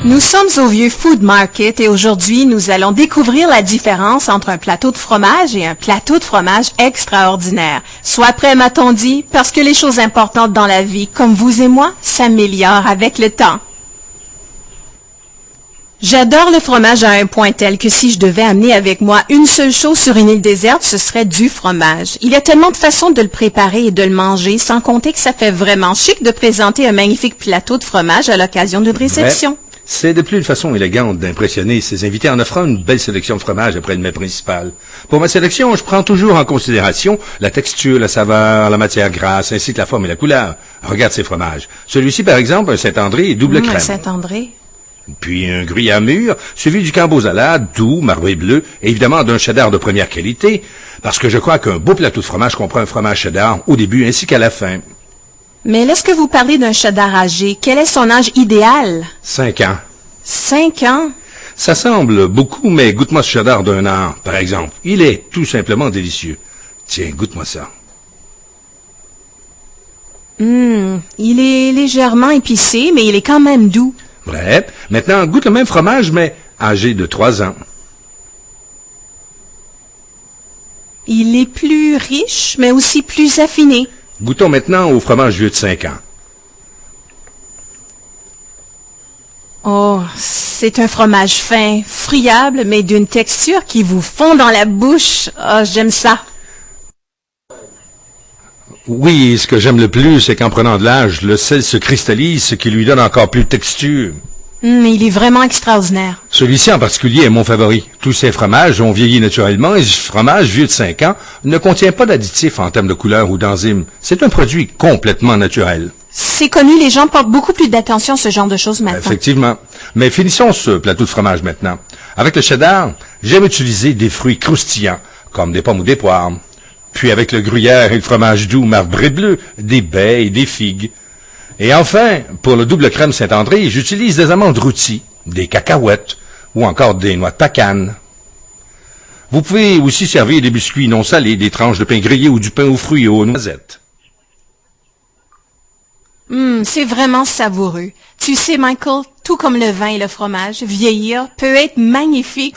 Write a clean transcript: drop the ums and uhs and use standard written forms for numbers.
Nous sommes au vieux Food Market et aujourd'hui, nous allons découvrir la différence entre un plateau de fromage et un plateau de fromage extraordinaire. Sois prêt, m'a-t-on dit, parce que les choses importantes dans la vie, comme vous et moi, s'améliorent avec le temps. J'adore le fromage à un point tel que si je devais amener avec moi une seule chose sur une île déserte, ce serait du fromage. Il y a tellement de façons de le préparer et de le manger, sans compter que ça fait vraiment chic de présenter un magnifique plateau de fromage à l'occasion d'une réception. Ouais. C'est de plus une façon élégante d'impressionner ses invités en offrant une belle sélection de fromages après le mets principal. Pour ma sélection, je prends toujours en considération la texture, la saveur, la matière grasse, ainsi que la forme et la couleur. Regarde ces fromages. Celui-ci, par exemple, un Saint-André double crème. Un Saint-André. Puis un gruyère mûr, suivi du cambo salade, doux, marbré bleu, et évidemment d'un cheddar de première qualité, parce que je crois qu'un beau plateau de fromage comprend un fromage cheddar au début ainsi qu'à la fin. Mais lorsque vous parlez d'un cheddar âgé, quel est son âge idéal? 5 ans. 5 ans? Ça semble beaucoup, mais goûte-moi ce cheddar d'1 an, par exemple. Il est tout simplement délicieux. Tiens, goûte-moi ça. Il est légèrement épicé, mais il est quand même doux. Vrai. Maintenant, goûte le même fromage, mais âgé de 3 ans. Il est plus riche, mais aussi plus affiné. Goûtons maintenant au fromage vieux de 5 ans. Oh, c'est un fromage fin, friable, mais d'une texture qui vous fond dans la bouche. Oh, j'aime ça. Oui, ce que j'aime le plus, c'est qu'en prenant de l'âge, le sel se cristallise, ce qui lui donne encore plus de texture. Mais il est vraiment extraordinaire. Celui-ci en particulier est mon favori. Tous ces fromages ont vieilli naturellement et ce fromage vieux de 5 ans ne contient pas d'additifs en termes de couleur ou d'enzymes. C'est un produit complètement naturel. C'est connu, les gens portent beaucoup plus d'attention à ce genre de choses maintenant. Effectivement. Mais finissons ce plateau de fromage maintenant. Avec le cheddar, j'aime utiliser des fruits croustillants, comme des pommes ou des poires. Puis avec le gruyère et le fromage doux marbré bleu, des baies et des figues. Et enfin, pour le double crème Saint-André, j'utilise des amandes rôties, des cacahuètes ou encore des noix de pacane. Vous pouvez aussi servir des biscuits non salés, des tranches de pain grillé ou du pain aux fruits et aux noisettes. C'est vraiment savoureux. Tu sais, Michael, tout comme le vin et le fromage, vieillir peut être magnifique.